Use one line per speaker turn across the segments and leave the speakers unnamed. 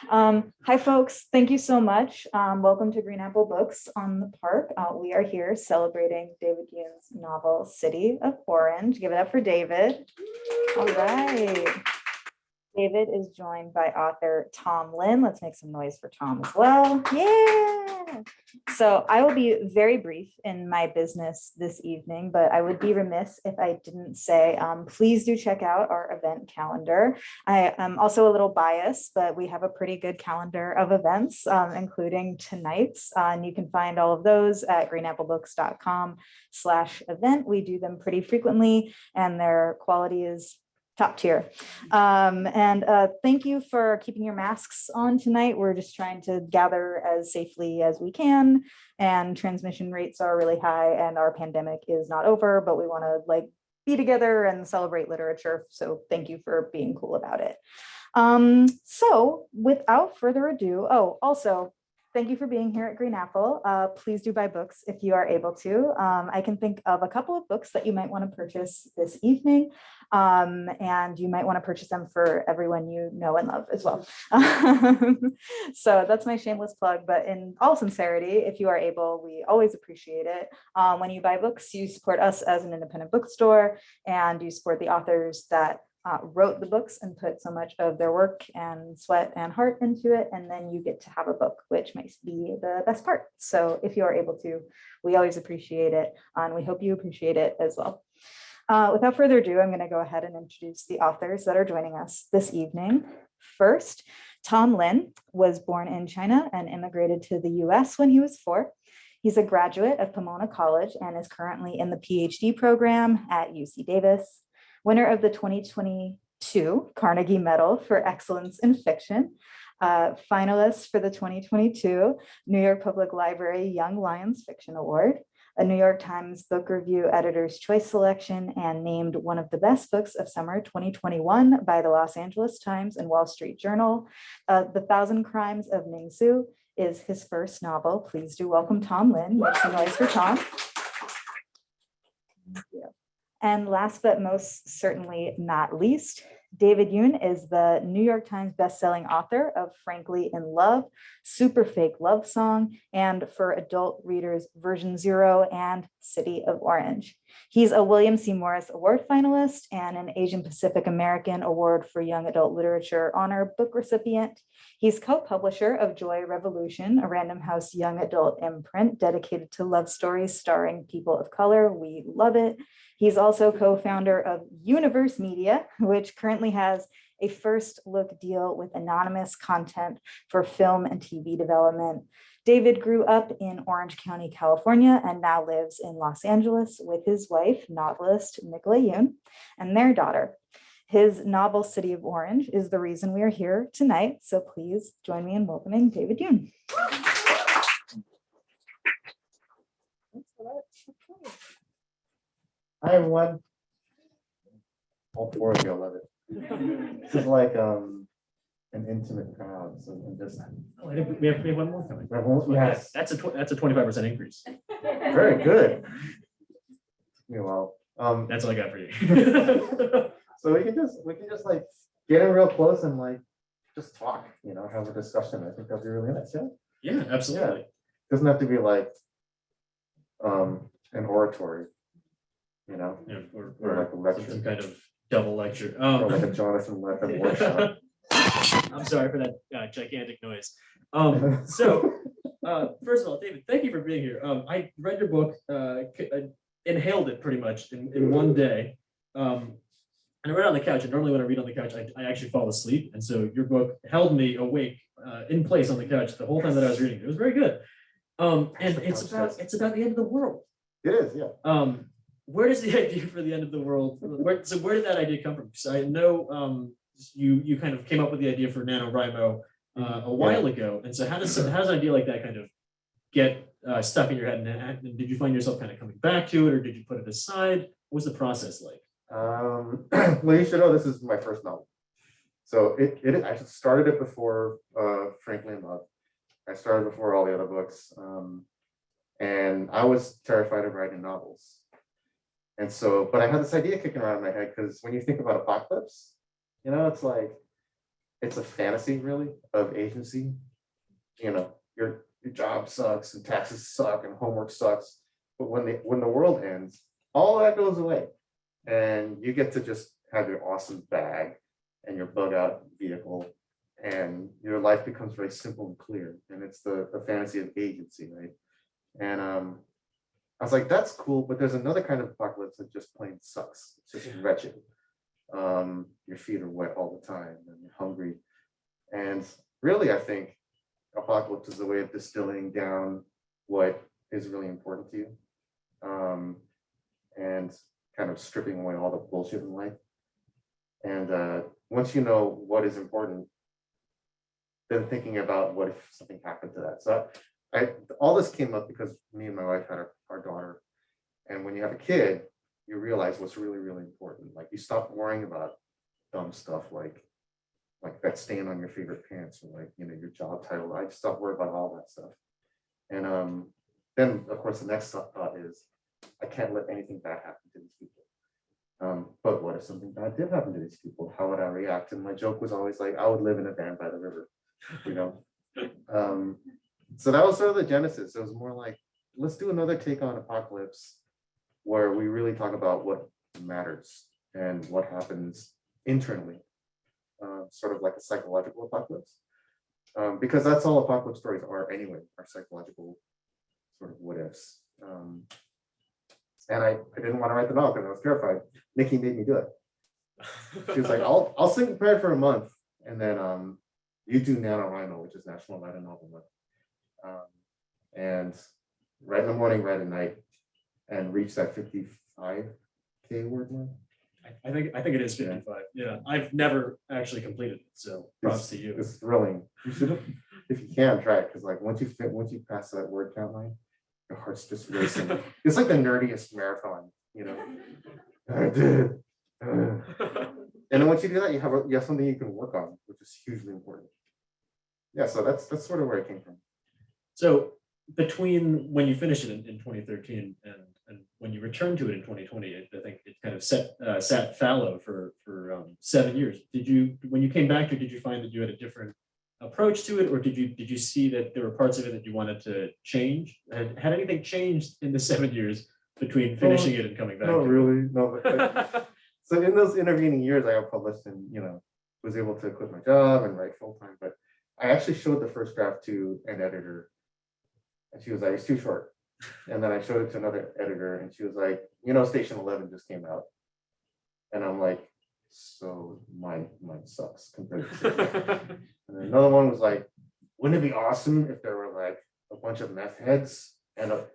Hi, folks. Thank you so much. Welcome to Green Apple Books on the Park. We are here celebrating David Yoon's novel, City of Orange. Give it up for David. All right. David is joined by author Tom Lin. Let's make some noise for Tom as well. Yeah. So I will be very brief in my business this evening, but I would be remiss if I didn't say, please do check out our event calendar. I am also a little biased, but we have a pretty good calendar of events, including tonight's, and you can find all of those at greenapplebooks.com/event. We do them pretty frequently and their quality is top tier. Thank you for keeping your masks on tonight. We're just trying to gather as safely as we can, and transmission rates are really high and our pandemic is not over, but we want to be together and celebrate literature. So thank you for being cool about it. So without further ado, also, thank you for being here at Green Apple. Please do buy books if you are able to. I can think of a couple of books that you might want to purchase this evening, and you might want to purchase them for everyone you know and love as well. So that's my shameless plug, but in all sincerity, if you are able, we always appreciate it. When you buy books, you support us as an independent bookstore, and you support the authors that wrote the books and put so much of their work and sweat and heart into it, and then you get to have a book, which might be the best part. So if you are able to, we always appreciate it, and we hope you appreciate it as well. Without further ado, I'm going to go ahead and introduce the authors that are joining us this evening. First, Tom Lin was born in China and immigrated to the US when he was 4. He's a graduate of Pomona College and is currently in the PhD program at UC Davis. Winner of the 2022 Carnegie Medal for Excellence in Fiction, finalist for the 2022 New York Public Library Young Lions Fiction Award, a New York Times Book Review Editor's Choice Selection, and named one of the best books of summer 2021 by the Los Angeles Times and Wall Street Journal. The Thousand Crimes of Ning Su is his first novel. Please do welcome Tom Lin. Make some noise for Tom. Thank you. And last but most certainly not least, David Yoon is the New York Times bestselling author of Frankly in Love, Super Fake Love Song, and for adult readers, Version 0 and City of Orange. He's a William C. Morris Award finalist and an Asian Pacific American Award for Young Adult Literature honor book recipient. He's co-publisher of Joy Revolution, a Random House young adult imprint dedicated to love stories starring people of color. We love it. He's also co-founder of Universe Media, which currently has a first look deal with anonymous content for film and TV development. David grew up in Orange County, California, and now lives in Los Angeles with his wife, novelist Nicola Yoon, and their daughter. His novel, City of Orange, is the reason we are here tonight. So please join me in welcoming David Yoon.
Hi, everyone. All 4 of you, I love it. This is like an intimate crowd. So I'm just.
Oh, I think we have one more coming.
Yes.
That's a 25% increase.
Very good. Took me a while.
That's all I got for you.
So we can just like get in real close and just talk, have a discussion. I think that'd be really nice. Yeah.
Yeah, absolutely.
Yeah. Doesn't have to be like an oratory.
Yeah,
or like a lecture,
some kind of double lecture.
or like a Jonathan Lethem workshop.
I'm sorry for that gigantic noise. So, first of all, David, thank you for being here. I read your book, inhaled it pretty much in one day. And I read it on the couch, and normally when I read on the couch, I actually fall asleep. And so your book held me awake in place on the couch the whole time that I was reading it. It was very good. And it's about the end of the world.
It is, yeah.
Where does the idea for the end of the world? Where did that idea come from? Because I know you kind of came up with the idea for NaNoWriMo a while ago, and so how does an idea like that kind of get stuck in your head? And did you find yourself kind of coming back to it, or did you put it aside? What was the process like?
Well, you should know this is my first novel. So I started it before Frankly in Love. I started before all the other books, and I was terrified of writing novels. And so, but I had this idea kicking around in my head because when you think about apocalypse, it's like it's a fantasy really of agency. You know, your job sucks and taxes suck and homework sucks. But when the world ends, all that goes away. And you get to just have your awesome bag and your bug out vehicle, and your life becomes very simple and clear. And it's the fantasy of agency, right? And I was like, that's cool, but there's another kind of apocalypse that just plain sucks. It's just wretched. Your feet are wet all the time and you're hungry. And really, I think apocalypse is a way of distilling down what is really important to you, and kind of stripping away all the bullshit in life. And once you know what is important, then thinking about what if something happened to that. So all this came up because me and my wife had our daughter. And when you have a kid, you realize what's really, really important. Like you stop worrying about dumb stuff like that stain on your favorite pants, or like, you know, your job title. I just stopped worrying about all that stuff. And then of course the next thought is, I can't let anything bad happen to these people. But what if something bad did happen to these people? How would I react? And my joke was always like, I would live in a van by the river, you know? So that was sort of the genesis. It was more like, let's do another take on apocalypse where we really talk about what matters and what happens internally, sort of like a psychological apocalypse. Because that's all apocalypse stories are anyway, are psychological sort of what ifs. And I didn't want to write them out because I was terrified. Nikki made me do it. She was like, I'll sing prepared for a month, and then you do NaNoWriMo, which is National Write a Novel Month. And write in the morning, write at night, and reach that 55K word mark.
I think it is 55. Yeah, I've never actually completed it, so props to you.
It's thrilling. You should, if you can, try it, because like once you pass that word count line, your heart's just racing. It's like the nerdiest marathon, you know. I did. And then once you do that, you have something you can work on, which is hugely important. Yeah, so that's sort of where it came from.
So between when you finished it in 2013 and when you returned to it in 2020, I think it kind of sat fallow for 7 years. When you came back to it, did you find that you had a different approach to it, or did you see that there were parts of it that you wanted to change? Had anything changed in the 7 years between finishing it and coming back?
Not really, no. But so in those intervening years, I got published and, you know, was able to quit my job and write full time. But I actually showed the first draft to an editor, and she was like, it's too short. And then I showed it to another editor, and she was like, you know, Station 11 just came out. And I'm like, so mine sucks compared to Station 11. And then another one was like, wouldn't it be awesome if there were like a bunch of meth heads and a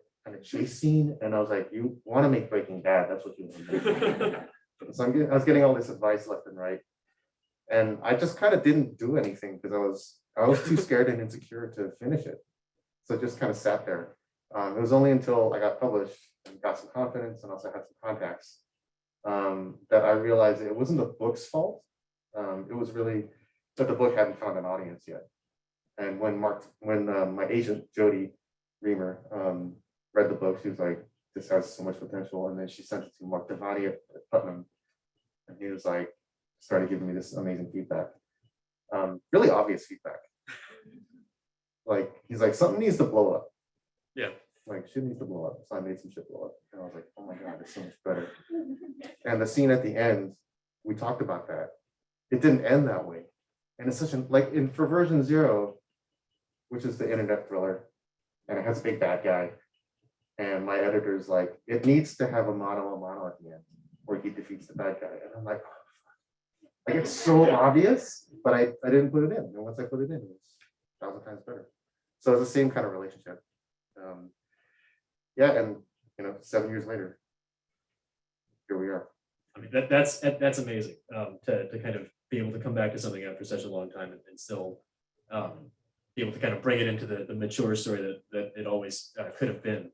chase scene? And I was like, you want to make Breaking Bad, that's what you want to make. So I was getting all this advice left and right. And I just kind of didn't do anything because I was too scared and insecure to finish it. So it just kind of sat there. It was only until I got published and got some confidence and also had some contacts that I realized it wasn't the book's fault. It was really that the book hadn't found an audience yet. And when my agent, Jody Reamer, read the book, she was like, this has so much potential. And then she sent it to Mark Devani at Putnam. And he was like, started giving me this amazing feedback. Really obvious feedback. Like, he's like, something needs to blow up.
Yeah.
Like, shit needs to blow up. So I made some shit blow up. And I was like, oh my God, it's so much better. And the scene at the end, we talked about that. It didn't end that way. And it's such for version 0, which is the internet thriller, and it has a big bad guy. And my editor's like, it needs to have a mono at the end where he defeats the bad guy. And I'm like, oh, like it's so obvious, but I didn't put it in. And once I put it in, it was 1,000 times better. So it's the same kind of relationship. Yeah, and 7 years later, here we are.
I mean, that's amazing to kind of be able to come back to something after such a long time and still be able to kind of bring it into the mature story that it always could have been.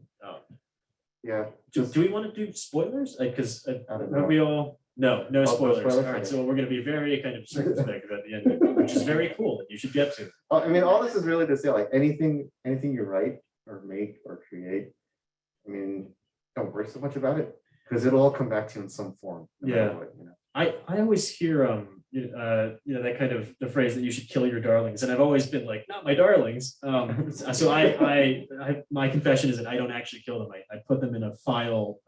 Yeah.
Do we want to do spoilers? Because
I don't know.
we all no spoilers. All right,
okay.
so we're going to be very kind of circumspect at the end, which is very cool. That you should get to.
I mean, all this is really to say, like anything you write or make or create, I mean, don't worry so much about it because it'll all come back to you in some form. No matter what,
I always hear that kind of the phrase that you should kill your darlings, and I've always been like, not my darlings. So my confession is that I don't actually kill them. I put them in a file,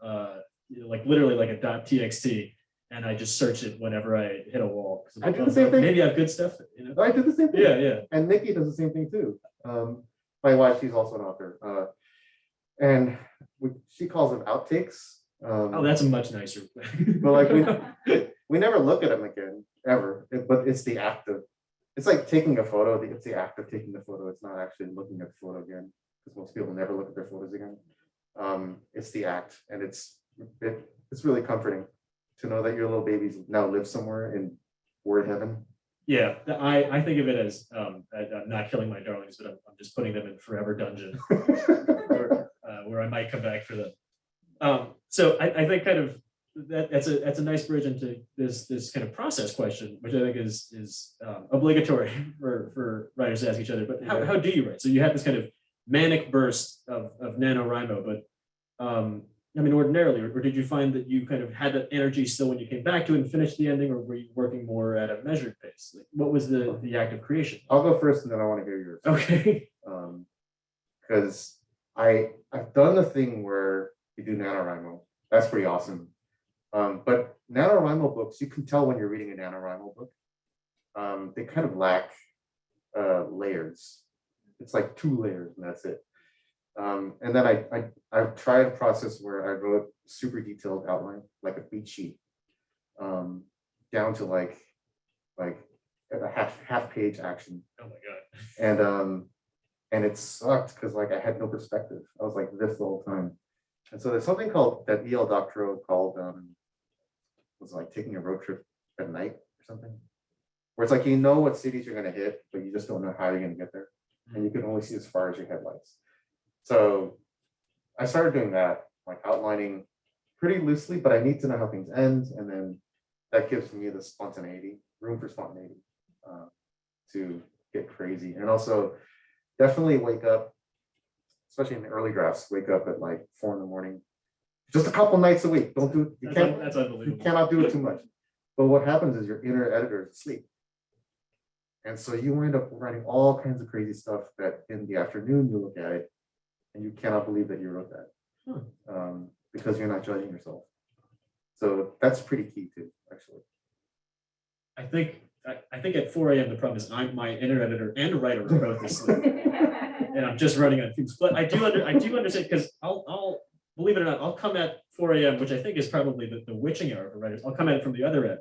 like literally like a .txt, and I just search it whenever I hit a wall.
I do the same thing.
Maybe I have good stuff.
I do the same thing.
Yeah.
And Nikki does the same thing too. My wife, she's also an author, and she calls them outtakes.
Oh, that's a much nicer.
But like we never look at them again ever. But it's the act of, it's like taking a photo. It's the act of taking the photo. It's not actually looking at the photo again, because most people never look at their photos again. It's the act, and it's really comforting to know that your little babies now live somewhere in word heaven.
Yeah, I think of it as I'm not killing my darlings, but I'm just putting them in forever dungeon, where I might come back for them. So I think kind of that's a nice bridge into this kind of process question, which I think is obligatory for writers to ask each other. But how do you write? So you had this kind of manic burst of NaNoWriMo, but I mean, ordinarily, or did you find that you kind of had that energy still when you came back to it and finished the ending, or were you working more at a measured pace? Like, what was the act of creation?
I'll go first, and then I want to hear yours.
Okay.
Because I've done the thing where you do NaNoWriMo. That's pretty awesome. But NaNoWriMo books, you can tell when you're reading a NaNoWriMo book. They kind of lack layers. It's like 2 layers, and that's it. And then I've tried a process where I wrote super detailed outline, like a beat sheet, down to like a half page action.
Oh my god.
And it sucked because like I had no perspective. I was like this the whole time. And so there's something called that E.L. Doctorow called was like taking a road trip at night or something, where it's like you know what cities you're gonna hit, but you just don't know how you're gonna get there, and you can only see as far as your headlights. So I started doing that, like outlining pretty loosely, but I need to know how things end, and then that gives me the spontaneity, room for spontaneity, to get crazy, and also definitely wake up, especially in the early drafts, wake up at like 4 a.m, just a couple nights a week. Don't do it.
That's unbelievable.
You cannot do it too much. But what happens is your inner editor is asleep. And so you end up writing all kinds of crazy stuff that in the afternoon you look at it and you cannot believe that you wrote that, because you're not judging yourself. So that's pretty key too, actually.
I think at 4 a.m. the problem is my inner editor and writer are both asleep, and I'm just running on fumes. But I do understand, because I'll believe it or not, I'll come at 4 a.m., which I think is probably the witching hour for writers. I'll come at it from the other end,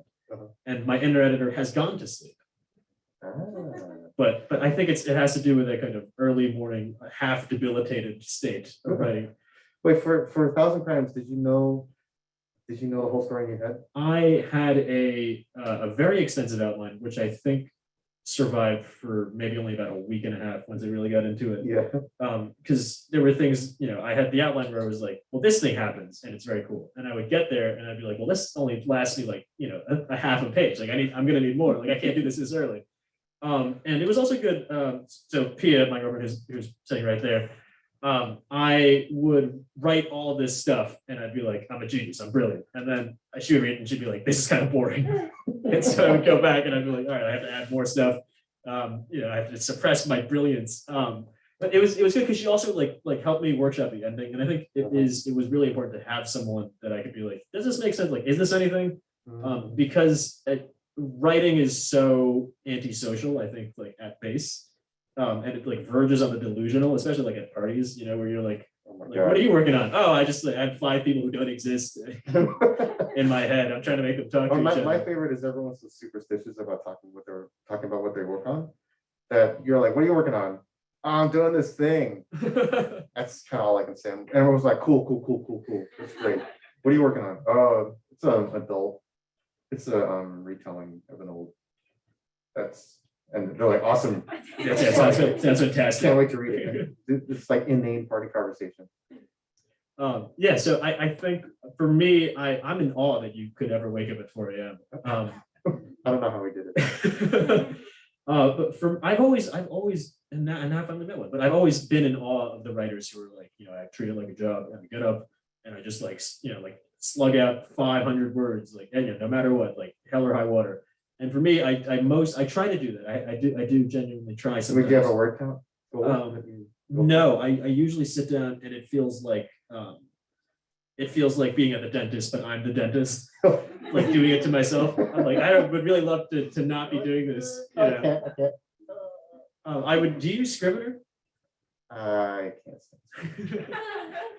and my inner editor has gone to sleep. But I think it has to do with a kind of early morning, half debilitated state of writing.
Wait, for 1,000 Crimes, did you know the whole story in your head?
I had a very extensive outline, which I think survived for maybe only about a week and a half once I really got into it.
Yeah.
Because there were things, I had the outline where I was like, well, this thing happens and it's very cool. And I would get there and I'd be like, well, this only lasts me like, a half a page. Like I'm gonna need more. Like I can't do this early. And it was also good. So Pia, my girlfriend, who's sitting right there, I would write all this stuff and I'd be like, I'm a genius, I'm brilliant. And then she would read it and she'd be like, this is kind of boring. And so I would go back and I'd be like, all right, I have to add more stuff. I have to suppress my brilliance. But it was good because she also like helped me workshop the ending. And I think it was really important to have someone that I could be like, does this make sense? Like, is this anything? Because writing is so antisocial, I think, like at base. And it like verges on the delusional, especially like at parties, where you're like, what are you working on? Oh, I had 5 people who don't exist in my head. I'm trying to make them talk to each other.
My favorite is everyone's so superstitious about talking about what they work on. That you're like, what are you working on? Oh, I'm doing this thing. That's kind of all I can say. And everyone was like, cool. That's great. What are you working on? Oh, it's an adult. It's a retelling of an old. And they're like, awesome.
Sounds fantastic.
Can't wait to read it. It's like inane party conversation.
So I think for me, I'm in awe that you could ever wake up at 4 a.m.
I don't know how we did it.
But I've always, and now I'm the middle one, but I've always been in awe of the writers who are like, I treat it like a job, and I get up and I just like slug out 500 words, like, no matter what, like hell or high water. And for me, I try to do that. I do genuinely try
So we
sometimes.
give a word count.
No, I usually sit down and it feels like being at the dentist, but I'm the dentist, like doing it to myself. I'm like, would really love to not be doing this. You know?
Okay.
I would. Do you use Scrivener?
I can't stand it.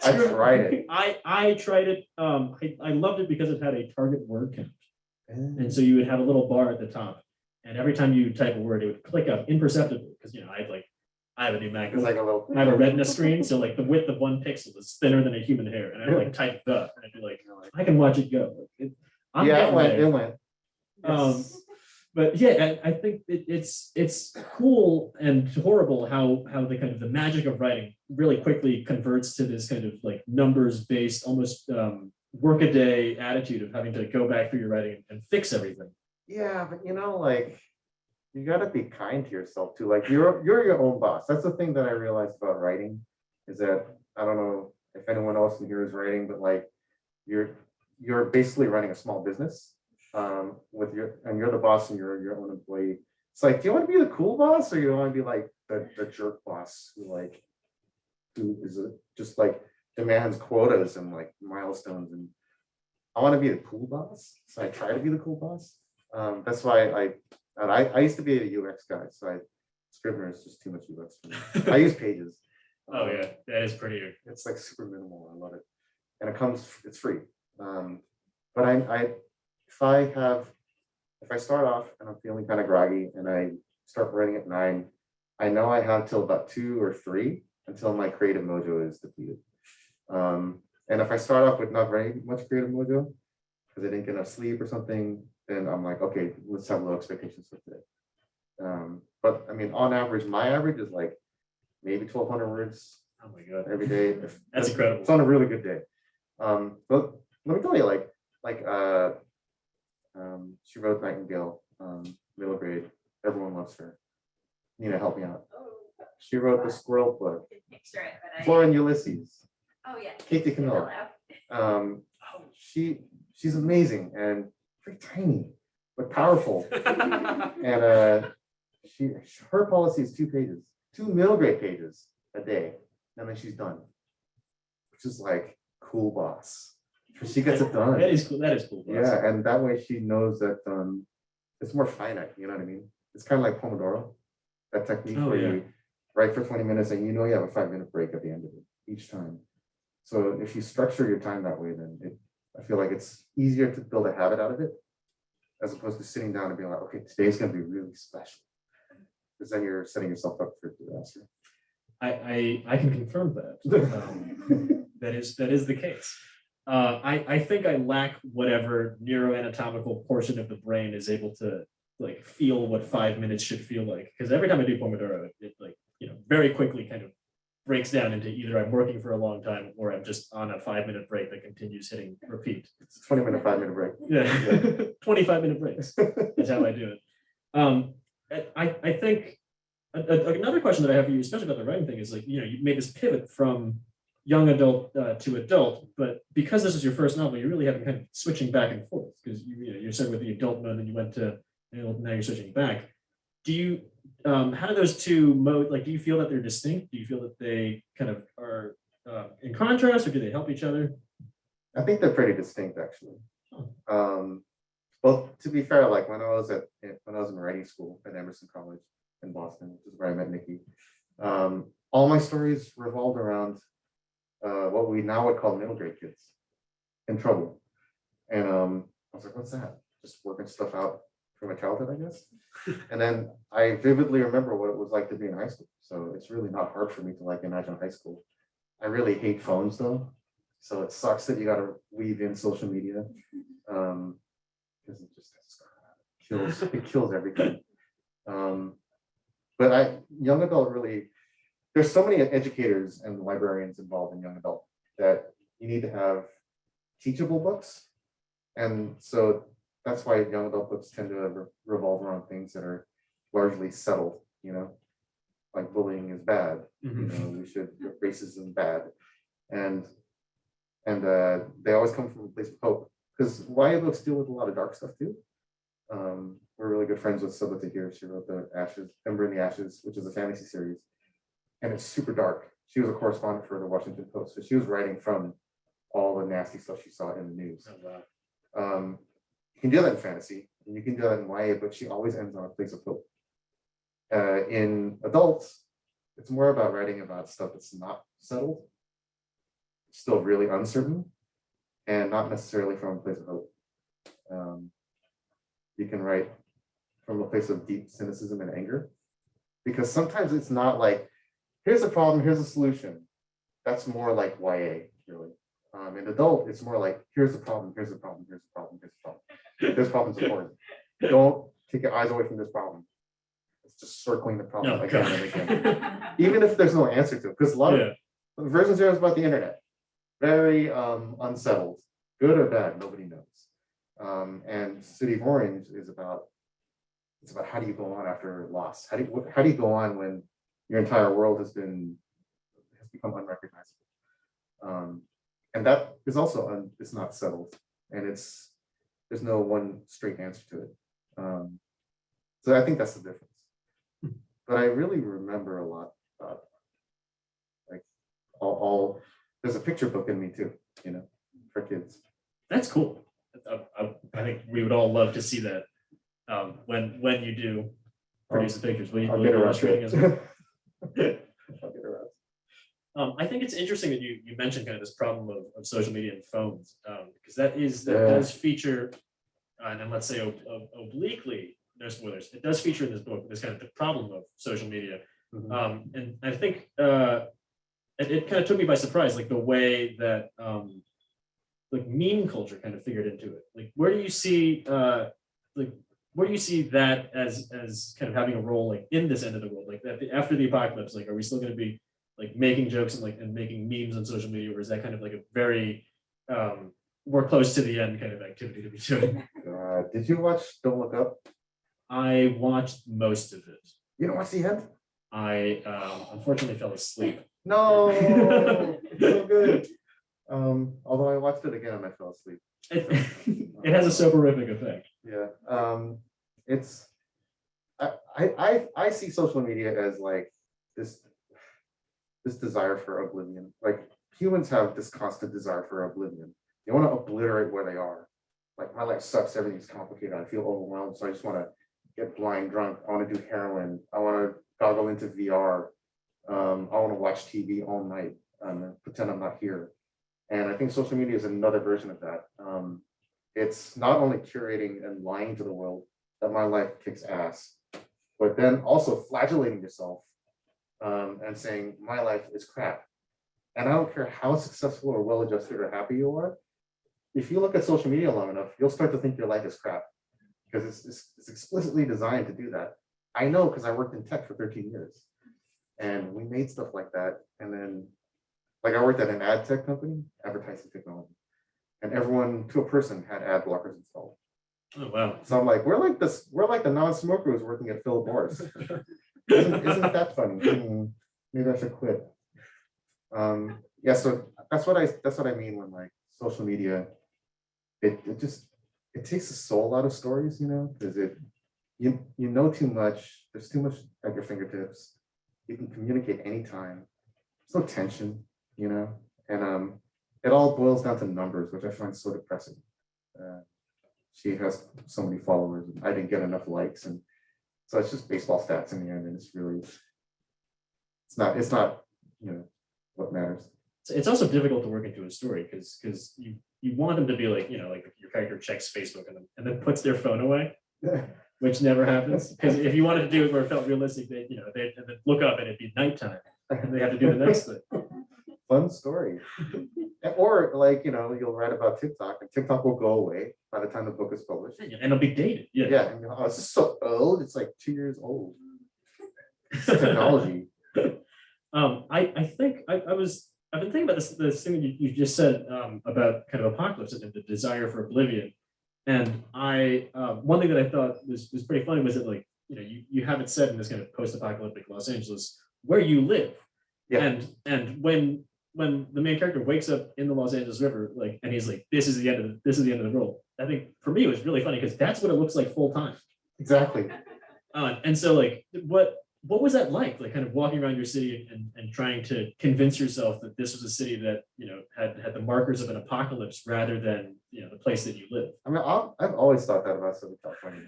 I tried it.
I tried it. I loved it because it had a target word count, and so you would have a little bar at the top, and every time you type a word, it would click up imperceptibly because I have a new Mac.
It's like a little.
I have a retina screen, so like the width of one pixel is thinner than a human hair, and I like type the, and I'd be like, I can watch it go. I'm
Yeah,
getting there.
it went. Yes.
But yeah, I think it's cool and horrible how the kind of the magic of writing really quickly converts to this kind of like numbers based, almost workaday attitude of having to go back through your writing and fix everything.
Yeah, but like you got to be kind to yourself too. Like you're your own boss. That's the thing that I realized about writing is that I don't know if anyone else in here is writing, but like you're basically running a small business. And you're the boss and you're your own employee. It's like, do you want to be the cool boss or you want to be like the jerk boss who is just like demands quotas and like milestones? And I want to be the cool boss, so I try to be the cool boss. That's why I used to be a UX guy, so Scrivener is just too much UX for me. I use Pages.
Oh yeah, that is pretty.
It's like super minimal. I love it, and it's free. But if I start off and I'm feeling kind of groggy and I start writing at 9, I know I have till about 2 or 3 until my creative mojo is depleted. And if I start off with not very much creative mojo because I didn't get enough sleep or something, then I'm like, okay, let's have low expectations for today. But I mean, on average, my average is like maybe 1,200 words.
Oh my god,
every day.
That's incredible.
It's on a really good day. But let me tell you, she wrote Nightingale, middle grade. Everyone loves her. Nina, help me out. She wrote the Squirrel book. Flora and Ulysses.
Oh yeah.
Katie Camilla. She's amazing and very tiny but powerful. And her policy is 2 pages, 2 middle grade pages a day, and then she's done. Which is like cool boss. She gets it done.
That is cool. That is cool.
Yeah, and that way she knows that it's more finite. You know what I mean? It's kind of like Pomodoro, that technique where you write for 20 minutes and you have a 5-minute break at the end of it each time. So if you structure your time that way, then I feel like it's easier to build a habit out of it, as opposed to sitting down and being like, okay, today's going to be really special, because then you're setting yourself up for disaster.
I can confirm that. That is the case. I think I lack whatever neuroanatomical portion of the brain is able to like feel what 5 minutes should feel like. Because every time I do Pomodoro, it like very quickly kind of breaks down into either I'm working for a long time or I'm just on a 5-minute break that continues hitting repeat.
It's a 20-minute, 5-minute break.
Yeah, 25-minute breaks. That's how I do it. I think another question that I have for you, especially about the writing thing, is like you made this pivot from young adult to adult, but because this is your first novel, you really have been kind of switching back and forth because you started with the adult mode and you went to now you're switching back. Do you how do those two modes, like, do you feel that they're distinct? Do you feel that they kind of are in contrast, or do they help each other?
I think they're pretty distinct, actually. Well, to be fair, like when I was in writing school at Emerson College in Boston, which is where I met Nikki, all my stories revolved around what we now would call middle grade kids in trouble. And I was like, what's that? Just working stuff out from my childhood, I guess. And then I vividly remember what it was like to be in high school. So it's really not hard for me to like imagine high school. I really hate phones though. So it sucks that you got to weave in social media. Because it kills everything. But young adult really, there's so many educators and librarians involved in young adult that you need to have teachable books. And so that's why young adult books tend to revolve around things that are largely settled, like bullying is bad, racism bad. And they always come from a place of hope, because YA books deal with a lot of dark stuff too. we're really good friends with Subba Tahir. She wrote the Ashes, Ember in the Ashes, which is a fantasy series, and it's super dark. She was a correspondent for the Washington Post, so she was writing from all the nasty stuff she saw in the news.
Oh, wow.
You can do that in fantasy, and you can do that in YA, but she always ends on a place of hope. In adults, it's more about writing about stuff that's not settled, still really uncertain, and not necessarily from a place of hope. You can write from a place of deep cynicism and anger, because sometimes it's not like, here's a problem, here's a solution. That's more like YA, really. In adult, it's more like, here's the problem, here's the problem, here's the problem, here's the problem. This problem's important. Don't take your eyes away from this problem. It's just circling the problem
No,
again
God.
and again. Even if there's no answer to it, because a lot of version 0 is about the internet. Very unsettled, good or bad, nobody knows. And City of Orange is about, it's about how do you go on after loss? How do you go on when your entire world has become unrecognizable? And that is also it's not settled, and there's no one straight answer to it. So I think that's the difference. But I really remember a lot about, like, all there's a picture book in me too, for kids.
That's cool. I think we would all love to see that when you do produce the pictures. Will you
I'll get around to
illustrating
it.
as well?
I'll get around.
I think it's interesting that you mentioned kind of this problem of social media and phones, because that
Yeah.
does feature, and let's say obliquely, no spoilers, it does feature in this book, this kind of the problem of social media.
Mhm.
And I think it kind of took me by surprise, like the way that like meme culture kind of figured into it. Like, where do you see that as kind of having a role, like in this end of the world, like that after the apocalypse? Like, are we still going to be like making jokes and making memes on social media, or is that kind of like a very we're close to the end kind of activity to be doing?
Did you watch Don't Look Up?
I watched most of it.
You don't watch the end?
I unfortunately fell asleep.
No, it's so good. Although I watched it again and I fell asleep.
It has a soporific effect.
Yeah. I see social media as like this desire for oblivion. Like, humans have this constant desire for oblivion. They want to obliterate where they are. Like, my life sucks, everything's complicated, I feel overwhelmed, so I just want to get blind drunk. I want to do heroin. I want to goggle into VR. I want to watch TV all night and pretend I'm not here. And I think social media is another version of that. It's not only curating and lying to the world that my life kicks ass, but then also flagellating yourself and saying my life is crap. And I don't care how successful or well-adjusted or happy you are. If you look at social media long enough, you'll start to think your life is crap, because it's explicitly designed to do that. I know, because I worked in tech for 13 years and we made stuff like that. And then, like, I worked at an ad tech company, advertising technology, and everyone to a person had ad blockers installed.
Oh wow.
So I'm like, we're like the non-smoker who's working at Philip Morris. Isn't that funny? Maybe I should quit. Yeah, so that's what I mean when, like, social media, it takes the soul out of stories, because you know too much. There's too much at your fingertips. You can communicate anytime. There's no tension, and it all boils down to numbers, which I find so depressing. She has so many followers, and I didn't get enough likes, and so it's just baseball stats in the end, and it's not what matters.
It's also difficult to work into a story because you want them to be like, like your character checks Facebook and then puts their phone away, which never happens. Because if you wanted to do it where it felt realistic, they'd look up and it'd be nighttime and they have to do the next thing.
Fun story. Or, like, you'll write about TikTok and TikTok will go away by the time the book is published.
And it'll be dated. Yeah.
Yeah. And oh, it's just so old. It's like 2 years old. It's technology.
I've been thinking about this thing that you just said about kind of apocalypse and the desire for oblivion. And one thing that I thought was pretty funny was that, like, you have it set in this kind of post-apocalyptic Los Angeles where you live.
Yeah.
And when the main character wakes up in the Los Angeles River, like, and he's like, this is the end of the world. I think for me it was really funny because that's what it looks like full time.
Exactly.
And so like what was that like kind of walking around your city and trying to convince yourself that this was a city that, had the markers of an apocalypse rather than, the place that you live?
I mean, I've always thought that about Southern California.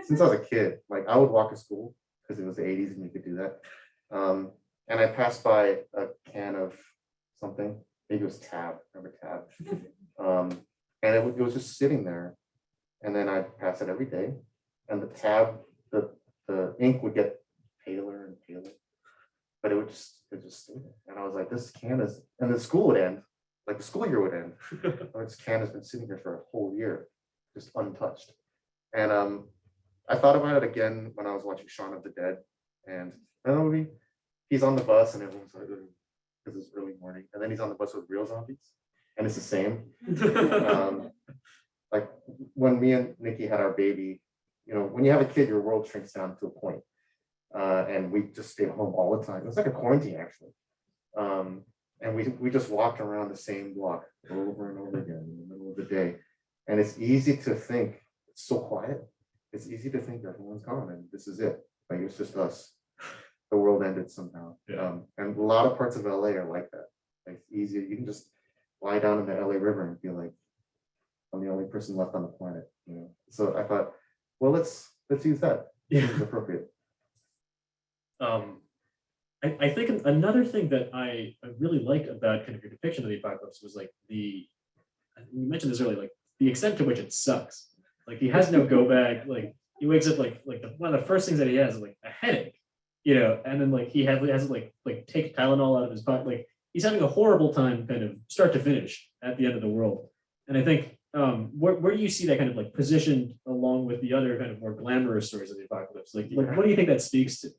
Since I was a kid, like I would walk to school because it was the 80s and you could do that. And I passed by a can of something, maybe it was Tab, remember Tab? And it was just sitting there. And then I'd pass it every day. And the tab, the ink would get paler and paler. But it just stay there. And I was like, this can is, and the school would end, like the school year would end. And this can has been sitting here for a whole year, just untouched. And I thought about it again when I was watching Shaun of the Dead. And that movie, he's on the bus and everyone's like, because it's early morning. And then he's on the bus with real zombies. And it's the same. Like when me and Nikki had our baby, when you have a kid, your world shrinks down to a point. And we just stayed home all the time. It was like a quarantine, actually. And we just walked around the same block over and over again in the middle of the day. And it's easy to think, it's so quiet. It's easy to think everyone's gone and this is it. Like it's just us. The world ended somehow.
Yeah.
And a lot of parts of LA are like that. Like it's easy. You can just lie down in the LA River and feel like I'm the only person left on the planet. So I thought, well, let's use that.
Yeah.
It's appropriate.
I think another thing that I really like about kind of your depiction of the apocalypse was like you mentioned this earlier, like the extent to which it sucks. Like he has no go bag. Like he wakes up like one of the first things that he has is like a headache, and then like he has to like take Tylenol out of his pocket. Like he's having a horrible time, kind of start to finish at the end of the world. And I think where do you see that kind of like positioned along with the other kind of more glamorous stories of the apocalypse? Like what do you think that speaks to?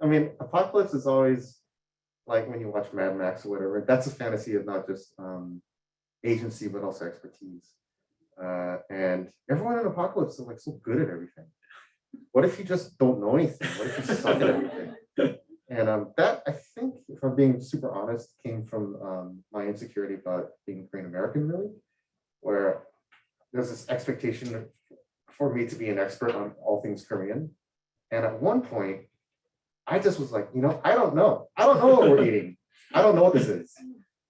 I mean, apocalypse is always like when you watch Mad Max or whatever, that's a fantasy of not just agency, but also expertise. And everyone in apocalypse is like so good at everything. What if you just don't know anything? What if you suck at everything? And that, I think, if I'm being super honest, came from my insecurity about being Korean American, really, where there's this expectation for me to be an expert on all things Korean. And at one point, I just was like, I don't know. I don't know what we're eating. I don't know what this is.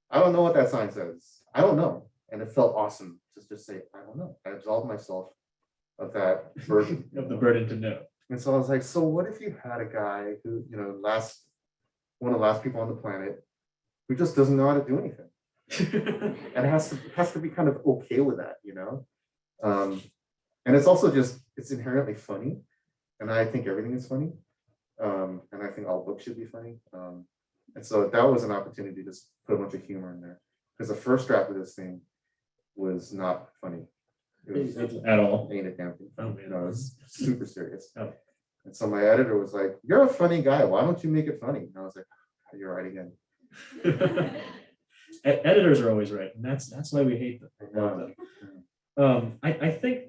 I don't know what that sign says. I don't know. And it felt awesome to just say, I don't know. I absolved myself of that burden.
Of the burden to know.
And so I was like, so what if you had a guy who, one of the last people on the planet who just doesn't know how to do anything? And has to be kind of okay with that, and it's also it's inherently funny. And I think everything is funny. And I think all books should be funny. And so that was an opportunity to just put a bunch of humor in there. Because the first draft of this thing was not funny. It was
at all.
Ain't a damn thing.
Oh, man.
It was super serious.
Oh.
And so my editor was like, you're a funny guy. Why don't you make it funny? And I was like, you're right again.
Editors are always right, and that's why we hate them. I think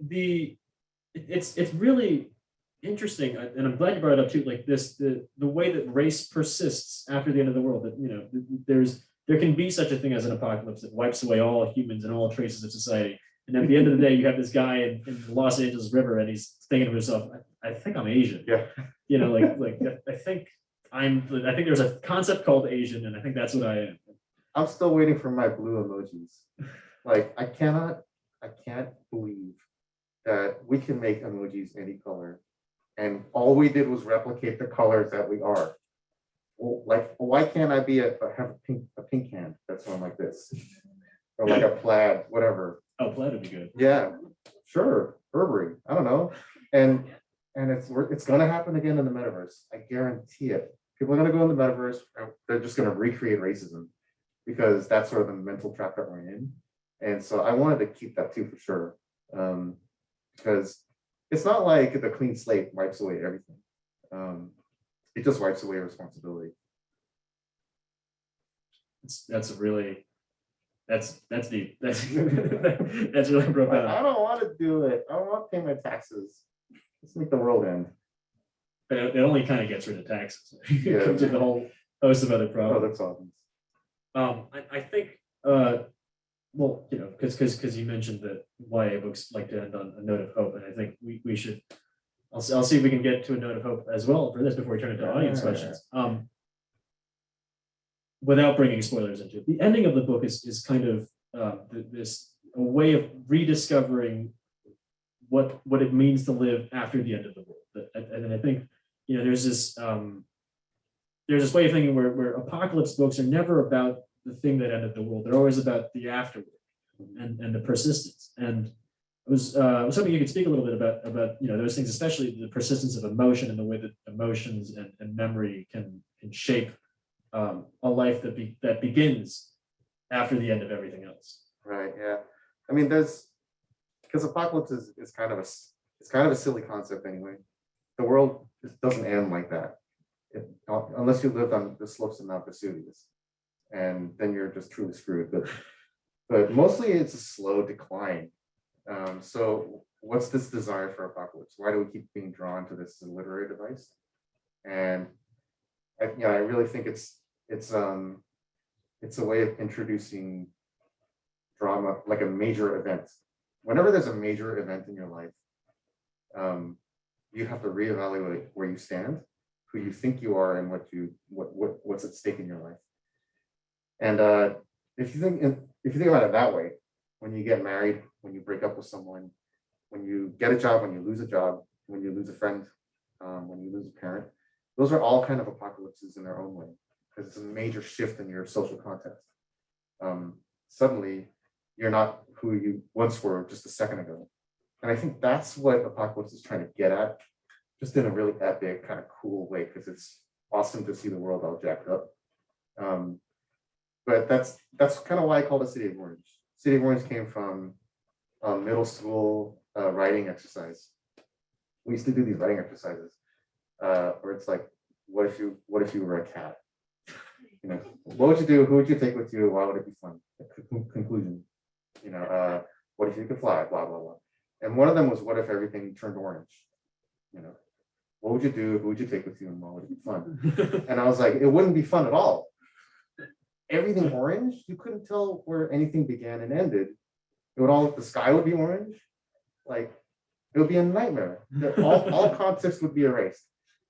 it's really interesting, and I'm glad you brought it up too. Like the way that race persists after the end of the world. That there can be such a thing as an apocalypse that wipes away all humans and all traces of society. And at the end of the day, you have this guy in the Los Angeles River, and he's thinking to himself, "I think I'm Asian."
Yeah.
I think there's a concept called Asian, and I think that's what I am.
I'm still waiting for my blue emojis. Like I can't believe that we can make emojis any color, and all we did was replicate the colors that we are. Well, like why can't I have a pink hand that's one like this, or like a plaid, whatever.
Oh, plaid would be good.
Yeah, sure, Burberry. I don't know, and it's gonna happen again in the metaverse. I guarantee it. People are gonna go in the metaverse. They're just gonna recreate racism, because that's sort of the mental trap that we're in. And so I wanted to keep that too, for sure. Because it's not like the clean slate wipes away everything. It just wipes away responsibility.
That's deep. That's really profound.
I don't want to do it. I don't want to pay my taxes. Let's make the world end.
But it only kind of gets rid of taxes.
Yeah.
It comes with a whole host of other problems.
That's awesome.
I think, well, because you mentioned that YA books like to end on a note of hope, and I think we should I'll see if we can get to a note of hope as well for this before we turn into audience questions. Without bringing spoilers into it, the ending of the book is kind of a way of rediscovering what it means to live after the end of the world. And I think, there's this way of thinking where apocalypse books are never about the thing that ended the world. They're always about the afterward and the persistence. And I was hoping you could speak a little bit about those things, especially the persistence of emotion and the way that emotions and memory can shape a life that begins after the end of everything else.
Right. Yeah. I mean, because apocalypse is kind of a silly concept anyway. The world just doesn't end like that, unless you lived on the slopes of Mount Vesuvius, and then you're just truly screwed. But mostly it's a slow decline. So what's this desire for apocalypse? Why do we keep being drawn to this as a literary device? And I really think it's a way of introducing drama, like a major event. Whenever there's a major event in your life, you have to reevaluate where you stand, who you think you are, and what's at stake in your life. And if you think about it that way, when you get married, when you break up with someone, when you get a job, when you lose a job, when you lose a friend, when you lose a parent, those are all kind of apocalypses in their own way, because it's a major shift in your social context. Suddenly, you're not who you once were just a second ago. And I think that's what apocalypse is trying to get at, just in a really epic, kind of cool way, because it's awesome to see the world all jacked up. But that's kind of why I called it City of Orange. City of Orange came from middle school writing exercise. We used to do these writing exercises where it's like, what if you were a cat? What would you do? Who would you take with you? Why would it be fun? Conclusion. What if you could fly? Blah blah blah. And one of them was, what if everything turned orange? What would you do? Who would you take with you? And why would it be fun? And I was like, it wouldn't be fun at all. Everything orange, you couldn't tell where anything began and ended. The sky would be orange. Like, it would be a nightmare. All context would be erased.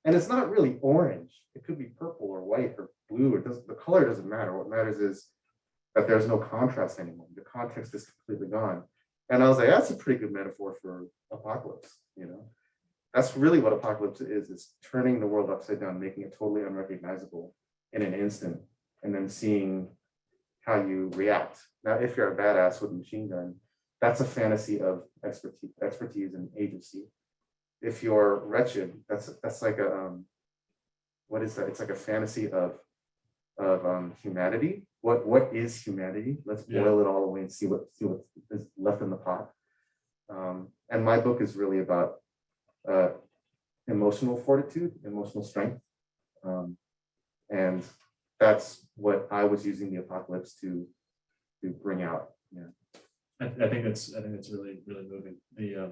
And it's not really orange. It could be purple or white or blue. The color doesn't matter. What matters is that there's no contrast anymore. The context is completely gone. And I was like, that's a pretty good metaphor for apocalypse. That's really what apocalypse is turning the world upside down, making it totally unrecognizable in an instant, and then seeing how you react. Now, if you're a badass with a machine gun, that's a fantasy of expertise and agency. If you're wretched, that's like what is that? It's like a fantasy of humanity. What is humanity? Let's boil it all away and see what is left in the pot. And my book is really about emotional fortitude, emotional strength, and that's what I was using the apocalypse to bring out. Yeah,
I think that's really moving. The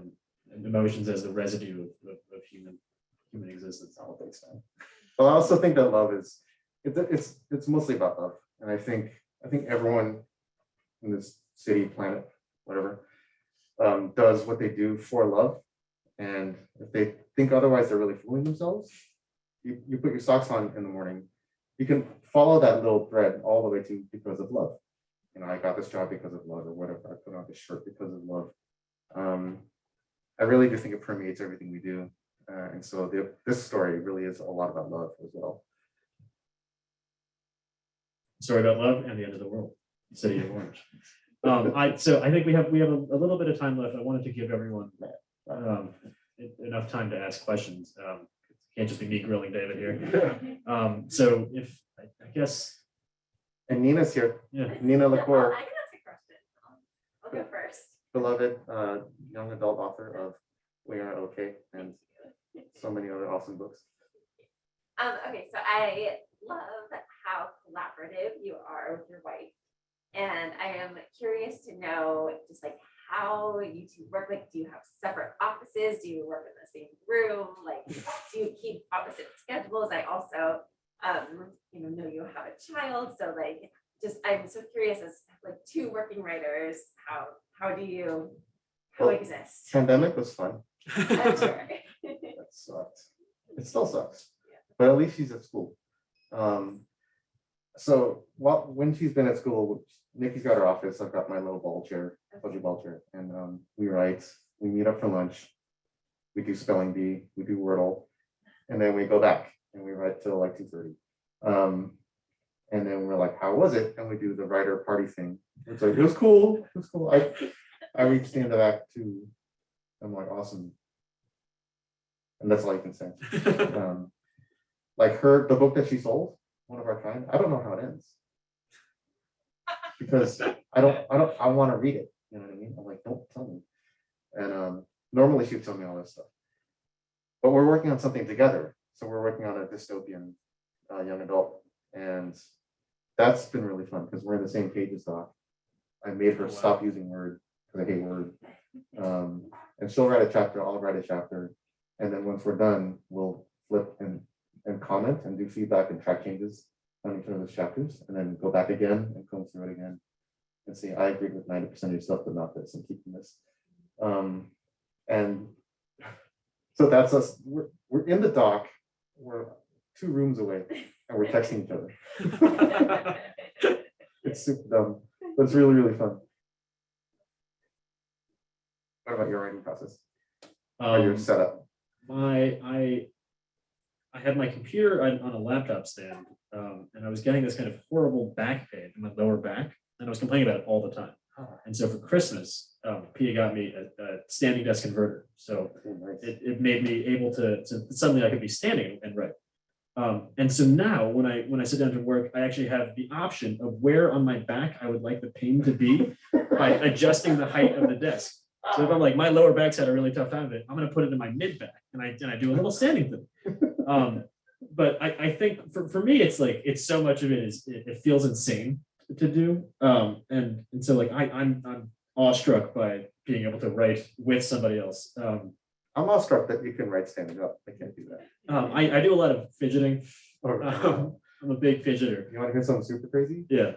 emotions as the residue of human existence.
I don't think so. But I also think that love is it's mostly about love, and I think everyone in this city, planet, whatever, does what they do for love. And if they think otherwise, they're really fooling themselves. You put your socks on in the morning, you can follow that little thread all the way to because of love. I got this job because of love, or whatever. I put on this shirt because of love. I really do think it permeates everything we do. And so this story really is a lot about love as well.
Story about love and the end of the world, City of Orange. So I think we have a little bit of time left. I wanted to give everyone enough time to ask questions. Can't just be me grilling David here. So if I guess.
And Nina's here.
Yeah.
Nina LaCour.
I can ask a question. I'll go first.
Beloved young adult author of We Are Okay and so many other awesome books.
Okay, so I love how collaborative you are with your wife. And I am curious to know just like how you two work. Like, do you have separate offices? Do you work in the same room? Like, do you keep opposite schedules? I also know you have a child. So like, I'm so curious as like two working writers, how do you coexist?
Pandemic was fun.
I'm sure.
sucked. It still sucks, but at least she's at school. So when she's been at school, Nikki's got her office. I've got my little ball chair, fuzzy ball chair, and we write. We meet up for lunch. We do spelling bee. We do Wordle, and then we go back and we write till like 2:30. And then we're like, "How was it?" And we do the writer party thing. It's like, it was cool. It was cool. I reached into that too. I'm like, awesome. And that's all you can say. Like the book that she sold, one of our kind, I don't know how it ends. Because I want to read it. You know what I mean? I'm like, don't tell me. And normally she would tell me all this stuff. But we're working on something together. So we're working on a dystopian young adult. And that's been really fun because we're in the same pages doc. I made her stop using Word because I hate Word. And she'll write a chapter, I'll write a chapter. And then once we're done, we'll flip and comment and do feedback and track changes on each other's chapters, and then go back again and comb through it again and see, I agree with 90% of your stuff, but not this, and keeping this. And so that's us. We're in the dock. We're 2 rooms away, and we're texting each other. It's super dumb, but it's really, really fun. What about your writing process? Or your setup?
I had my computer on a laptop stand, and I was getting this kind of horrible back pain in my lower back, and I was complaining about it all the time. And so for Christmas, Pia got me a standing desk converter. So it made me able to suddenly I could be standing and write. And so now when I sit down to work, I actually have the option of where on my back I would like the pain to be by adjusting the height of the desk. So if I'm like, my lower back's had a really tough time of it, I'm going to put it in my mid back, and I do a little standing thing. But I think for me, it's like, it's so much of it is, it feels insane to do. And so like, I'm awestruck by being able to write with somebody else.
I'm awestruck that you can write standing up. I can't do that.
I do a lot of fidgeting.
Oh,
I'm a big fidgeter.
you want to hear something super crazy?
Yeah.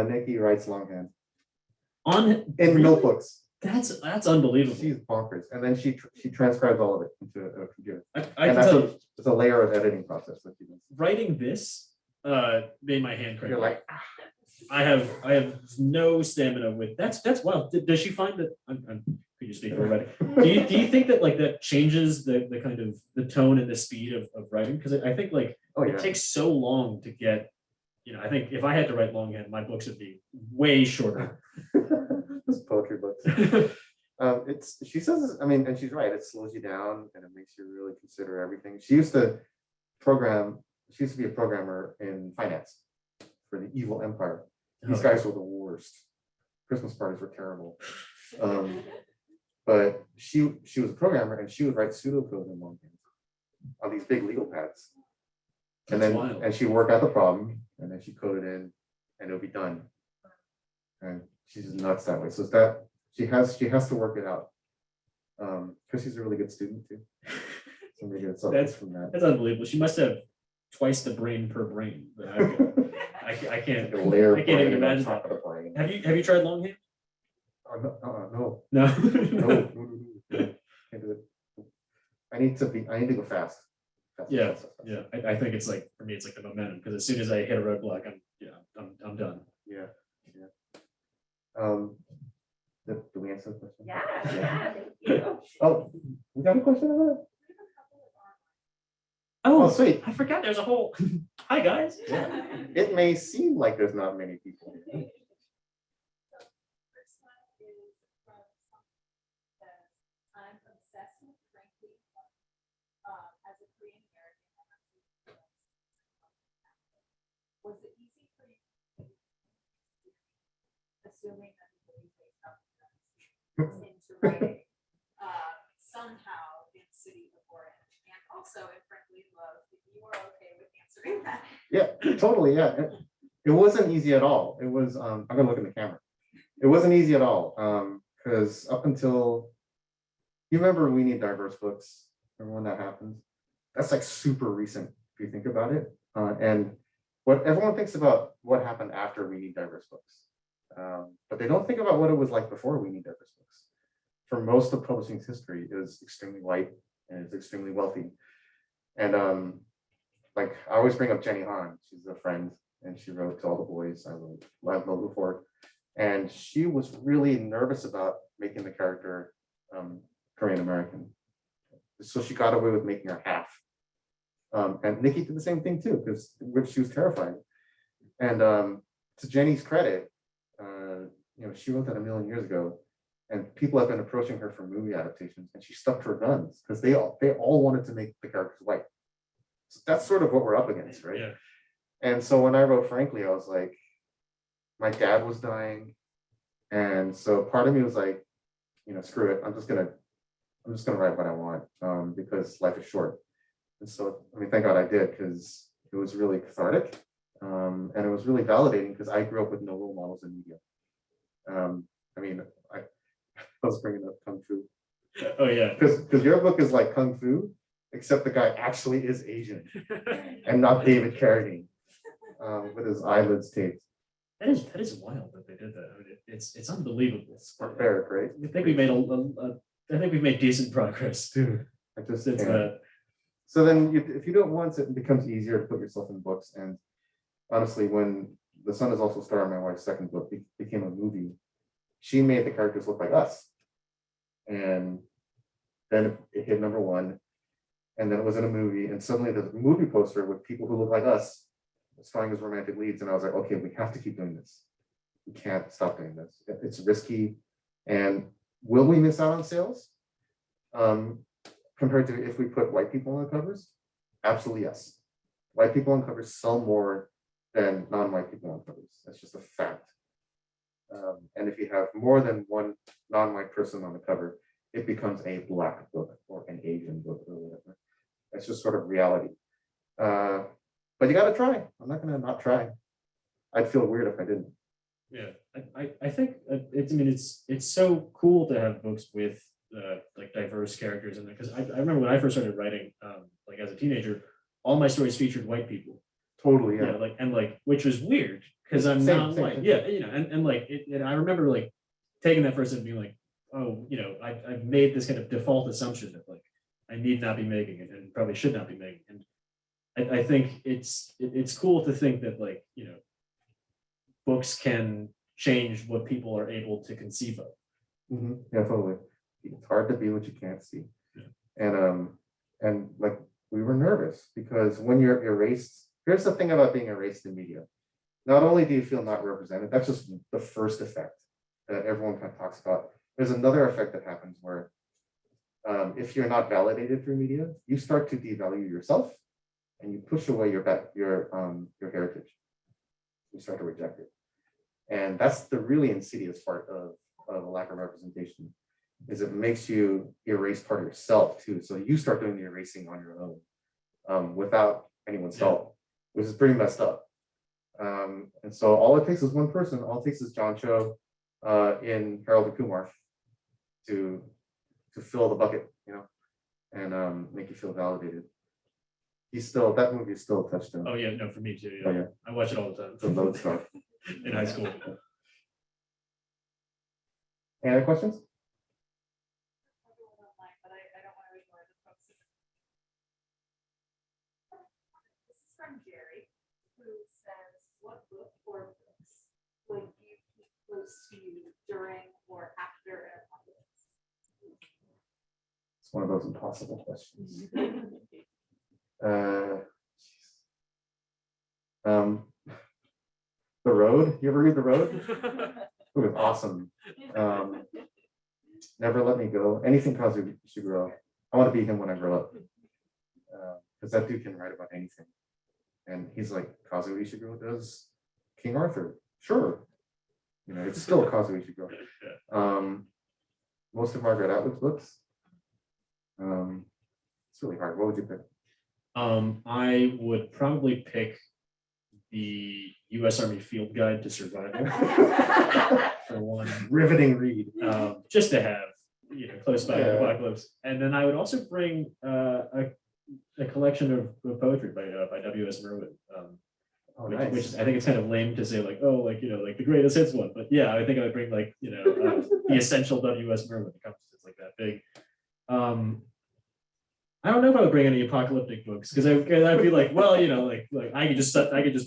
Nikki writes longhand
In
in notebooks.
That's unbelievable.
She's bonkers, and then she transcribes all of it into a computer.
I
And
can
that's
tell you,
it's a layer of editing process that she does.
writing this made my hand crank.
You're like,
I have no stamina with that's wild. Does she find that I'm could you speak already? Do you think that like that changes the kind of the tone and the speed of writing? Because I think like
oh yeah.
it takes so long to get, I think if I had to write longhand, my books would be way shorter.
Those poetry books. She says, I mean, and she's right, it slows you down and it makes you really consider everything. She used to be a programmer in finance for the evil empire. These guys were the worst. Christmas parties were terrible. But she was a programmer, and she would write pseudocode in longhand on these big legal pads. And
That's
then
wild.
and she'd work out the problem, and then she code it in, and it'll be done. And she's just nuts that way. So it's that she has to work it out. Because she's a really good student too. So maybe it's from that.
That's unbelievable. She must have twice the brain per brain that I've got. I can't.
Like a layer
I
of
can't even
brain on
imagine
top
that.
of the brain.
Have you tried longhand?
No.
No.
No. Can't do it. I need to go fast.
Yeah. Yeah. I think it's like, for me, it's like the momentum, because as soon as I hit a roadblock, I'm done.
Yeah. Do we answer the question?
Yeah, thank you.
Oh, we got a question on that?
Oh,
Sweet.
I forgot there's a whole. Hi guys.
Yeah. It may seem like there's not many people.
I'm obsessed with frankly, as a Korean American, was it easy for you, assuming that the belief into writing somehow in City of Orange, and also in Frankly Love, if you are okay with answering that?
Yeah, totally. Yeah, it wasn't easy at all. It was. I'm gonna look in the camera. It wasn't easy at all. Because up until you remember, We Need Diverse Books. Remember when that happened? That's like super recent if you think about it. And what everyone thinks about what happened after We Need Diverse Books, but they don't think about what it was like before We Need Diverse Books. For most of publishing's history, it was extremely white, and is extremely wealthy. And like I always bring up Jenny Han. She's a friend, and she wrote To All the Boys I Love before, and she was really nervous about making the character Korean American. So she got away with making her half. And Nikki did the same thing too, because she was terrified. And to Jenny's credit, she wrote that a million years ago, and people have been approaching her for movie adaptations, and she stuck to her guns because they all wanted to make the characters white. So that's sort of what we're up against, right?
Yeah.
And so when I wrote Frankly, I was like, my dad was dying, and so part of me was like, screw it, I'm just gonna write what I want, because life is short. And so, thank God I did, because it was really cathartic, and it was really validating because I grew up with no role models in media. I was bringing up Kung Fu.
Oh yeah.
Because your book is like Kung Fu, except the guy actually is Asian and not David Carradine with his eyelids taped.
That is wild that they did that. It's unbelievable.
It's barbaric, right?
I think we made I think we've made decent progress.
Dude, I just
Since
can't.
that.
So then if you do it once, it becomes easier to put yourself in books. And honestly, when The Sun Is Also Star, my wife's second book, became a movie, she made the characters look like us. And then it hit #1. And then it was in a movie. And suddenly there's a movie poster with people who look like us starring as romantic leads. And I was like, okay, we have to keep doing this. We can't stop doing this. It's risky. And will we miss out on sales? Compared to if we put white people on the covers? Absolutely yes. White people on covers sell more than non-white people on covers. That's just a fact. And if you have more than one non-white person on the cover, it becomes a black book or an Asian book or whatever. That's just sort of reality. But you got to try. I'm not going to not try. I'd feel weird if I didn't.
Yeah, I think it's so cool to have books with like diverse characters in there, because I remember when I first started writing, like as a teenager, all my stories featured white people.
Totally,
Yeah, which was weird because I'm
Same,
not
same,
white.
same.
Yeah, and I remember like taking that first and being like, oh, I've made this kind of default assumption that like I need not be making it and probably should not be making it. And I think it's cool to think that like books can change what people are able to conceive of.
Yeah, totally. It's hard to be what you can't see.
Yeah.
And like we were nervous because when you're erased, here's the thing about being erased in media. Not only do you feel not represented, that's just the first effect that everyone kind of talks about. There's another effect that happens where if you're not validated through media, you start to devalue yourself and you push away your heritage. You start to reject it. And that's the really insidious part of a lack of representation, is it makes you erase part of yourself too. So you start doing the erasing on your own without anyone's help, which is pretty messed up. And so all it takes is one person. All it takes is John Cho in Harold and Kumar to fill the bucket, and make you feel validated. That movie is still a touchstone.
Oh yeah, no, for me too. Yeah.
Oh, yeah.
I watch it all the
It's a
time.
lodestar.
In high school.
Any other questions?
Everyone online, but I don't want to ignore the folks. This is from Jerry, who says, what book or books would you keep close to you during or after an apocalypse?
It's one of those impossible questions. The Road. You ever read The Road? It was awesome. Never Let Me Go. Anything Kazuo Ishiguro. I want to be him when I grow up. Because that dude can write about anything. And he's like, Kazuo Ishiguro does King Arthur. Sure. It's still Kazuo Ishiguro. Most of Margaret Atwood's books. It's really hard. What would you pick?
I would probably pick the U.S. Army Field Guide to Survival for one,
Riveting read.
just to have close by
Yeah.
apocalypse, and then I would also bring a collection of poetry by W.S. Merwin, which I think it's kind of lame to say like the greatest hits one, but yeah, I think I would bring the essential W.S. Merwin. It comes, it's like that big. I don't know if I would bring any apocalyptic books because I'd be like, well, like I could just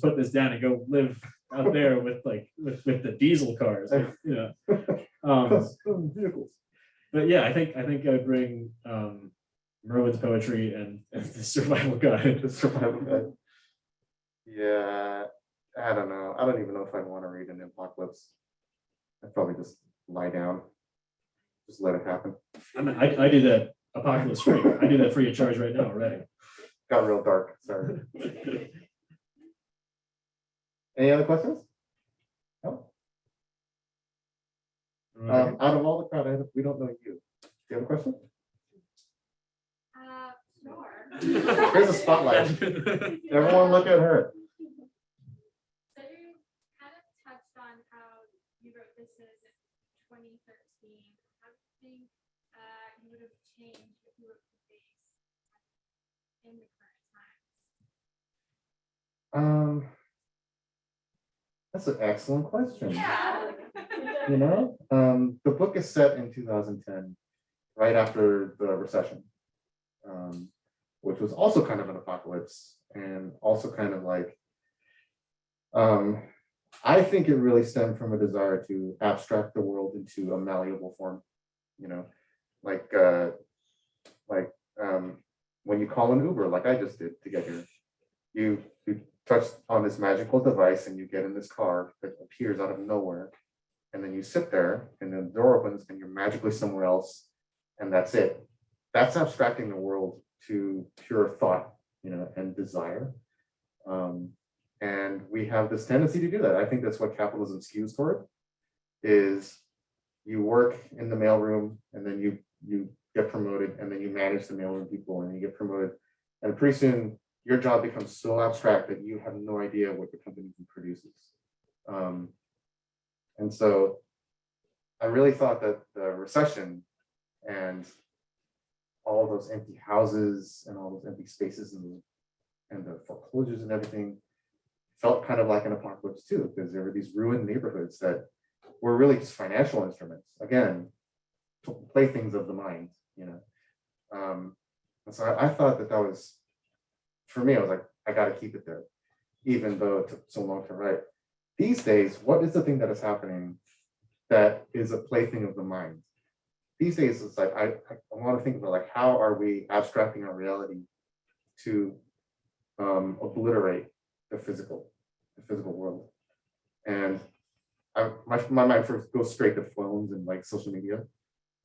put this down and go live out there with with the diesel cars,
Vehicles.
But yeah, I think I'd bring Merlin's poetry and the survival guide.
The survival guide. Yeah, I don't know. I don't even know if I want to read an apocalypse. I'd probably just lie down, just let it happen.
I mean, I do that apocalypse free. I do that free of charge right now already.
Got real dark. Sorry. Any other questions? No. Out of all the crowd, we don't know you. Do you have a question?
Sure.
Here's a spotlight. Everyone look at her.
So you kind of touched on how you wrote this in 2013. How do you think you would have changed if you wrote the base in the current times?
That's an excellent question.
Yeah.
The book is set in 2010, right after the recession, which was also kind of an apocalypse and also kind of like, I think it really stemmed from a desire to abstract the world into a malleable form, like when you call an Uber, like I just did to get here, you touch on this magical device and you get in this car that appears out of nowhere. And then you sit there and then the door opens and you're magically somewhere else. And that's it. That's abstracting the world to pure thought, and desire. And we have this tendency to do that. I think that's what capitalism skews toward, is you work in the mailroom and then you get promoted and then you manage the mailroom people and you get promoted. And pretty soon your job becomes so abstract that you have no idea what the company produces. And so I really thought that the recession and all those empty houses and all those empty spaces and the foreclosures and everything felt kind of like an apocalypse too, because there were these ruined neighborhoods that were really just financial instruments, again, playthings of the mind, And so I thought that was, for me, I was like, I got to keep it there, even though it took so long to write. These days, what is the thing that is happening that is a plaything of the mind? These days, it's like, I want to think about like, how are we abstracting our reality to obliterate the physical world? And my mind first goes straight to phones and like social media.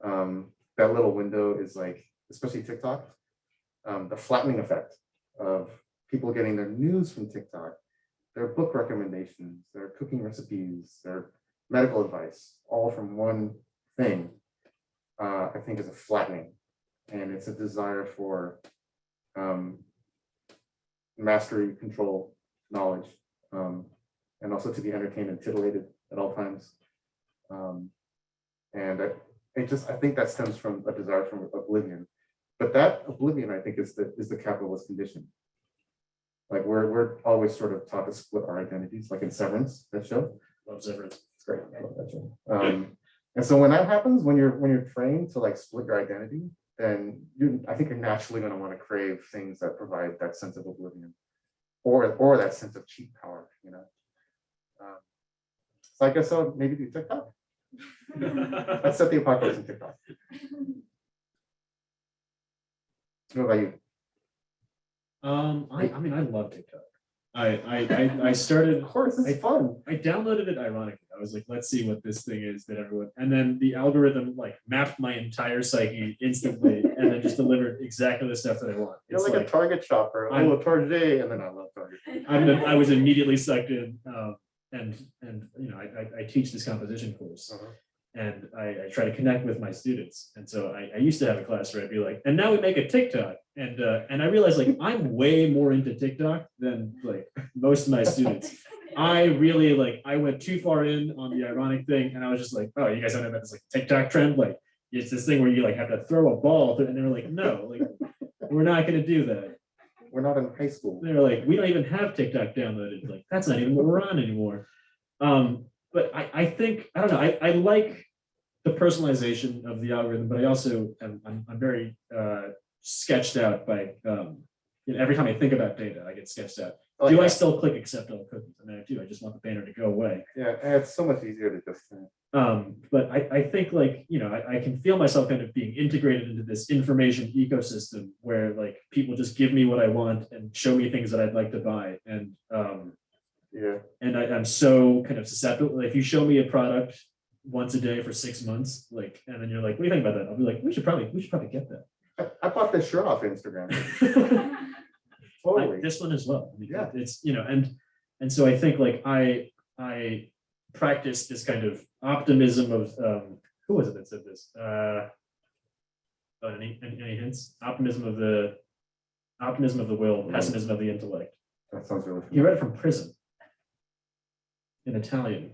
That little window is like, especially TikTok, the flattening effect of people getting their news from TikTok, their book recommendations, their cooking recipes, their medical advice, all from one thing, I think is a flattening. And it's a desire for mastery, control, knowledge, and also to be entertained and titillated at all times. And I think that stems from a desire from oblivion. But that oblivion, I think, is the capitalist condition. Like we're always sort of taught to split our identities, like in Severance, that show.
Love Severance.
It's great. I love that show. And so when that happens, when you're trained to like split your identity, then I think you're naturally going to want to crave things that provide that sense of oblivion, or that sense of cheap power. So I guess I'll maybe do TikTok. Let's set the apocalypse in TikTok. What about you?
I mean, I love TikTok. I started.
Of course, it's fun.
I downloaded it ironically. I was like, let's see what this thing is that everyone. And then the algorithm like mapped my entire psyche instantly, and then just delivered exactly the stuff that I want.
You're like a Target shopper. I love Target, and then I love Target.
I was immediately sucked in, and I teach this composition course. And I try to connect with my students. And so I used to have a class where I'd be like, and now we make a TikTok. And I realized like I'm way more into TikTok than like most of my students. I really I went too far in on the ironic thing. And I was just like, oh, you guys don't know about this like TikTok trend? Like it's this thing where you like have to throw a ball. And they were like, no, like we're not gonna do that.
We're not in high school.
They were like, we don't even have TikTok downloaded. Like that's not even what we're on anymore. But I think, I don't know, I like the personalization of the algorithm, but I also I'm very sketched out by, every time I think about data, I get sketched out.
Like
Do I
that.
still click accept all cookies? I mean, I do. I just want the banner to go away.
Yeah, and it's so much easier to just.
But I think like, I can feel myself kind of being integrated into this information ecosystem where like people just give me what I want and show me things that I'd like to buy. And
Yeah.
and I'm so kind of susceptible. If you show me a product once a day for 6 months, like, and then you're like, what do you think about that? I'll be like, we should probably get that.
I bought this shirt off Instagram. Totally.
This one as well. I mean,
Yeah.
it's, and so I think like I practice this kind of optimism of, who was it that said this? Any hints? Optimism of the will, pessimism of the intellect.
That sounds really
He read it from prison in Italian.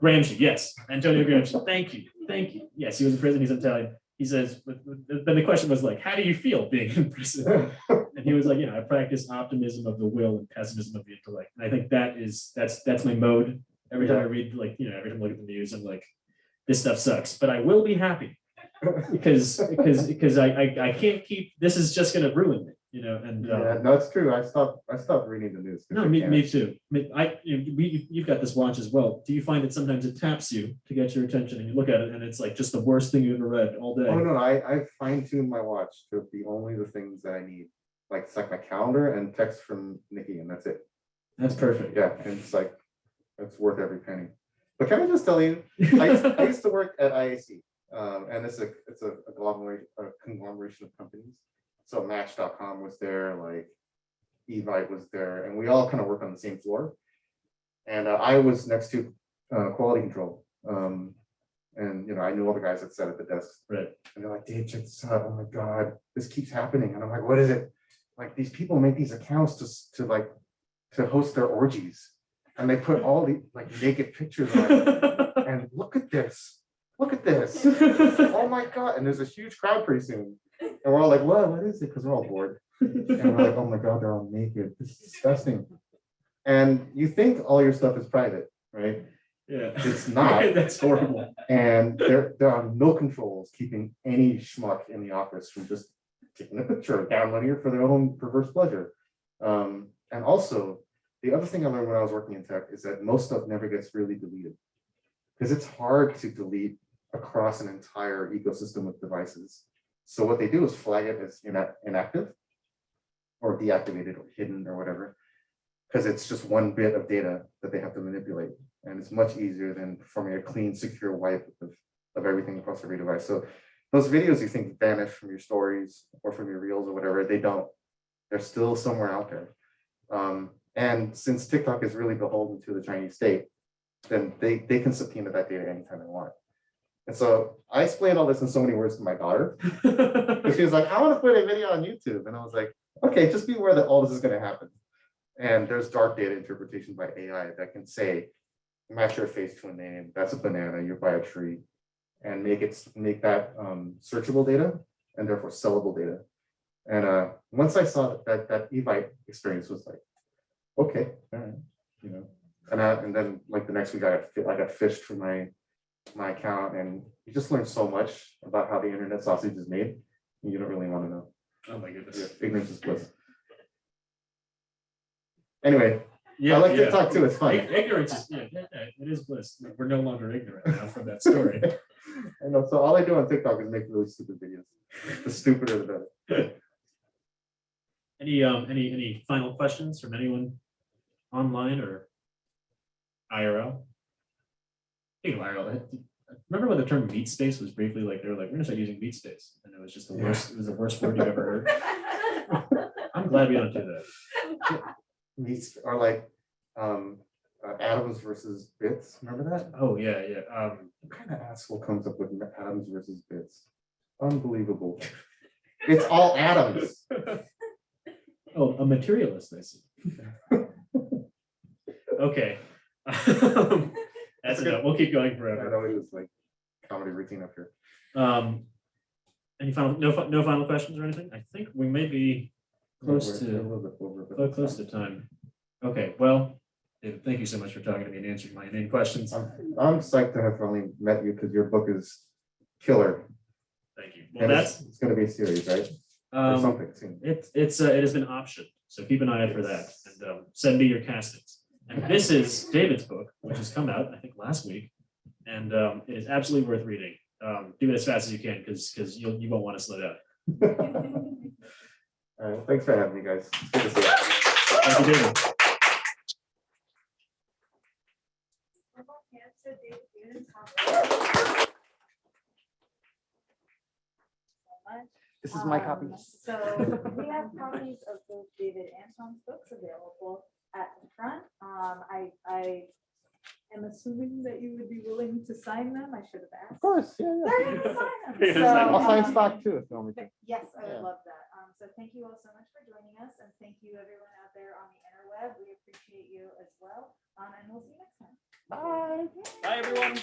Gramsci, yes, Antonio Gramsci. Thank you. Yes, he was in prison. He's Italian. He says, then the question was like, how do you feel being in prison? And he was like, I practice optimism of the will and pessimism of the intellect. And I think that's my mode. Every time I read, like, every time I look at the news, I'm like, this stuff sucks, but I will be happy because I can't keep, this is just going to ruin me, and
Yeah, no, it's true. I stopped reading the news.
no, me too. You've got this watch as well. Do you find that sometimes it taps you to get your attention and you look at it and it's like just the worst thing you ever read all day?
Oh no, I fine-tuned my watch to be only the things that I need. Like it's like my calendar and text from Nikki, and that's it.
That's perfect.
Yeah, and it's like it's worth every penny. But can I just tell you, I used to work at IAC, and it's a conglomeration of companies. So Match.com was there, like Evite was there, and we all kind of work on the same floor. And I was next to quality control. And I knew all the guys that sat at the desk.
Right.
And they're like, Dave, check this out. Oh my God, this keeps happening. And I'm like, what is it? Like these people make these accounts to host their orgies. And they put all the like naked pictures on it. And look at this. Look at this. Oh my God. And there's a huge crowd pretty soon. And we're all like, what is it? Because we're all bored. And we're like, oh my God, they're all naked. This is disgusting. And you think all your stuff is private, right?
Yeah.
It's not.
That's horrible.
And there are no controls keeping any schmuck in the office from just taking a picture or downloading it for their own perverse pleasure. And also, the other thing I learned when I was working in tech is that most stuff never gets really deleted because it's hard to delete across an entire ecosystem of devices. So what they do is flag it as inactive or deactivated or hidden or whatever, because it's just one bit of data that they have to manipulate. And it's much easier than performing a clean, secure wipe of everything across every device. So those videos you think vanish from your stories or from your reels or whatever, they don't. They're still somewhere out there. And since TikTok is really beholden to the Chinese state, then they can subpoena that data anytime they want. And so I explained all this in so many words to my daughter. And she was like, I want to put a video on YouTube. And I was like, okay, just be aware that all this is going to happen. And there's dark data interpretation by AI that can say, match your face to a name, that's a banana, you're by a tree, and make that searchable data and therefore sellable data. And once I saw that Evite experience was like, okay, all right, and then like the next week I got fished for my account, and you just learn so much about how the internet sausage is made. And you don't really want to know.
Oh my goodness.
Yeah, ignorance is bliss. Anyway,
Yeah,
I like
yeah.
TikTok too. It's fun.
Ignorance is, it is bliss. We're no longer ignorant now from that story.
I know. So all I do on TikTok is make really stupid videos. The stupider the better.
Any final questions from anyone online or IRL? I think IRL. Remember when the term meat space was briefly like they were like, we're gonna start using meat space, and it was just the worst. It was the worst word you've ever heard. I'm glad we don't do that.
Meets are like atoms versus bits. Remember that?
Oh yeah.
What kind of asshole comes up with atoms versus bits? Unbelievable. It's all atoms.
Oh, a materialist, I see. Okay. That's enough. We'll keep going
I
forever.
know it was like comedy routine up here.
Any final no final questions or anything? I think we may be close
We're a
to
little bit over, but
close to time. Okay, well, David, thank you so much for talking to me and answering my main questions.
I'm psyched to have finally met you because your book is killer.
Thank you. Well,
And
that's,
it's gonna be a series, right? Or something soon.
it has been optioned, so keep an eye out for that, and send me your castings. And this is David's book, which has come out, I think, last week, and it is absolutely worth reading. Do it as fast as you can, because you won't want to slow down.
All right, thanks for having me, guys. It's good to see you.
Thank you, David.
This is my copy.
So we have copies of both David and Tom's books available at the front. I am assuming that you would be willing to sign them. I should have asked.
Of course, yeah,
There you
yeah.
go, sign them.
You're gonna
So,
sign
I'll sign stock too if you want me to.
Yes, I would
Yeah.
love that. So thank you all so much for joining us, and thank you everyone out there on the interweb. We appreciate you as well. And we'll see you next time.
Bye.
Bye, everyone.